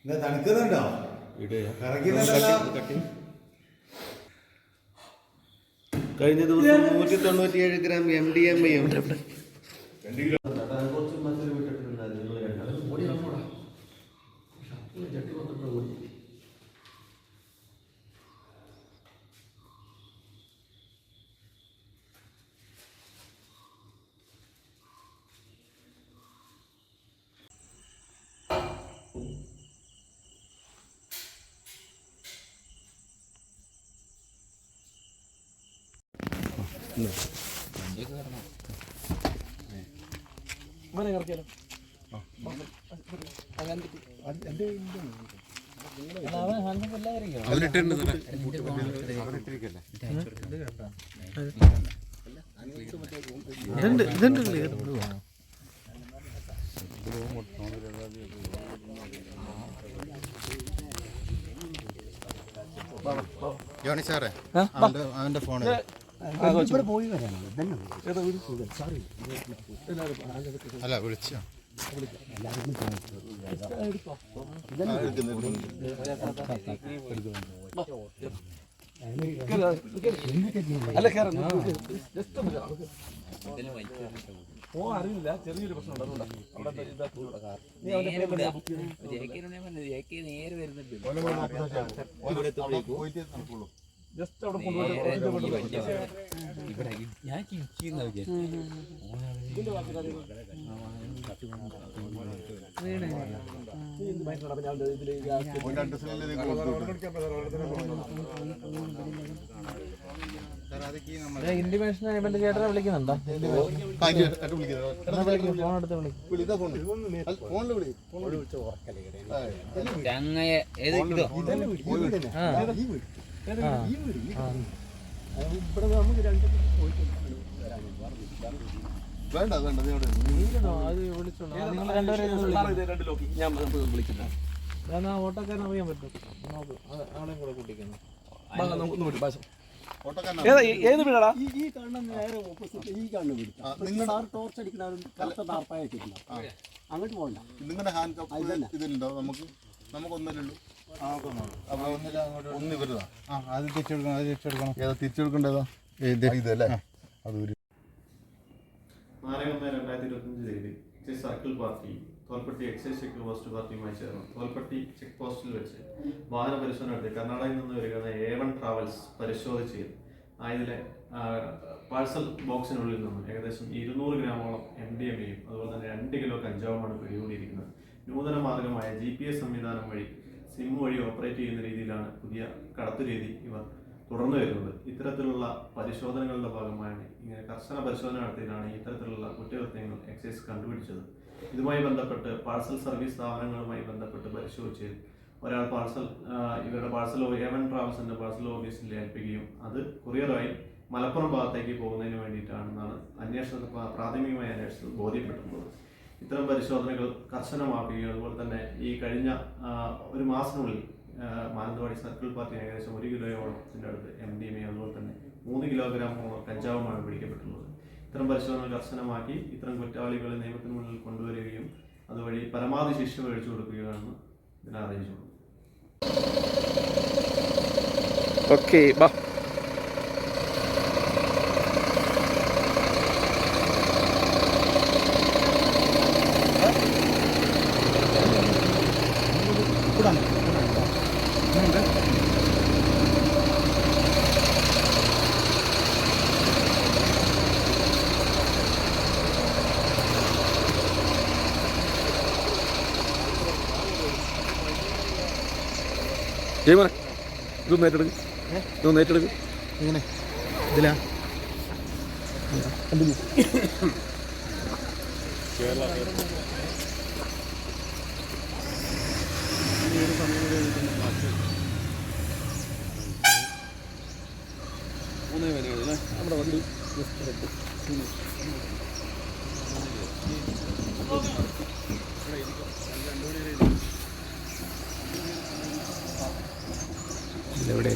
തണുക്കുന്നുണ്ടോ? കഴിഞ്ഞ ദിവസം 197 gram MDMA-യും Johnny സാറേ അവന്റെ ഫോണ് അല്ല വിളിച്ചോ അറിയില്ല, ചെറിയൊരു പ്രശ്നം ജസ്റ്റ് അവിടെ ഞാൻ ഇന്റിമേഷൻ ഇവന്റെ ചേട്ടനെ വിളിക്കുന്നുണ്ടോ? വേണ്ട വേണ്ട ഞാൻ ആ ഓട്ടോക്കാരൻ അറിയാൻ പറ്റും. ആളെയും കൂടെ കൂട്ടിക്കുന്നു. ഏത് വീടാ? ഈ കാണുന്ന നേരെ ഓപ്പോസിറ്റ് ഈ കാണുന്ന വീട്. നിങ്ങൾ ടോർച്ച് അടിക്കുന്ന അങ്ങോട്ട് പോകണ്ട. നിങ്ങളുടെ ഹാൻഡ് കപ്പ് ഇതിലുണ്ടോ? നമുക്കൊന്നല്ലോ. ഒന്ന് വരുതാ. അത് തിരിച്ചെടുക്കണം. ഏതാ തിരിച്ചെടുക്കേണ്ടതാ? ഇതല്ലേ? അത് 4/1/2025 തീയതി excise circle party Tholpetty excise check post പാർട്ടിയുമായി ചേർന്ന് തോൽപ്പട്ടി ചെക്ക് പോസ്റ്റിൽ വെച്ച് വാഹന പരിശോധന നടത്തി കർണാടകയിൽ നിന്ന് വരികയാണ് A1 ട്രാവൽസ് പരിശോധിച്ച് ഇതിലെ പാഴ്സൽ ബോക്സിനുള്ളിൽ നിന്നും ഏകദേശം 200 ഗ്രാമോളം MDMA-യും അതുപോലെ തന്നെ 2 കിലോ കഞ്ചാവുമാണ് പിടികൂടിയിരിക്കുന്നത്. നൂതന മാർഗമായ GPS സംവിധാനം വഴി സിം വഴി ഓപ്പറേറ്റ് ചെയ്യുന്ന രീതിയിലാണ് പുതിയ കടത്തു രീതി ഇവർ തുടർന്നു വരുന്നത്. ഇത്തരത്തിലുള്ള പരിശോധനകളുടെ ഭാഗമായാണ് ഇങ്ങനെ കർശന പരിശോധന നടത്തിയതാണ് ഇത്തരത്തിലുള്ള കുറ്റകൃത്യങ്ങൾ എക്സൈസ് കണ്ടുപിടിച്ചത്. ഇതുമായി ബന്ധപ്പെട്ട് പാഴ്സൽ സർവീസ് സ്ഥാപനങ്ങളുമായി ബന്ധപ്പെട്ട് പരിശോധിച്ച് ഒരാൾ ഇവരുടെ പാഴ്സൽ A1 ട്രാവൽസിന്റെ പാഴ്സൽ ഓഫീസിൽ ഏൽപ്പിക്കുകയും അത് കൊറിയറായി മലപ്പുറം ഭാഗത്തേക്ക് പോകുന്നതിന് വേണ്ടിയിട്ടാണെന്നാണ് പ്രാഥമികമായ അന്വേഷണത്തിൽ ബോധ്യപ്പെട്ടിട്ടുള്ളത്. ഇത്തരം പരിശോധനകൾ കർശനമാക്കുകയും അതുപോലെ തന്നെ ഈ കഴിഞ്ഞ ഒരു മാസത്തിനുള്ളിൽ മാനന്തവാടി സർക്കിൾ പാർട്ടി ഏകദേശം 1 കിലോയോളത്തിന്റെ അടുത്ത് MDMA അതുപോലെ തന്നെ 3 കിലോഗ്രാം കഞ്ചാവുമാണ് പിടിക്കപ്പെട്ടുള്ളത്. ഇത്തരം പരിശോധനകൾ കർശനമാക്കി ഇത്തരം കുറ്റവാളികളെ നിയമത്തിന് മുന്നിൽ കൊണ്ടുവരികയും അതുവഴി പരമാവധി ശിക്ഷ മേടിച്ചു കൊടുക്കുകയാണെന്ന് ഇതിനെ അറിയിച്ചു. ഓക്കെ ബാ. ജയമോനെ ഇതൊന്ന് ഏറ്റെടുക്കും. ഇങ്ങനെ ഇതിലാ നമ്മുടെ വണ്ടി ഇതെവിടെ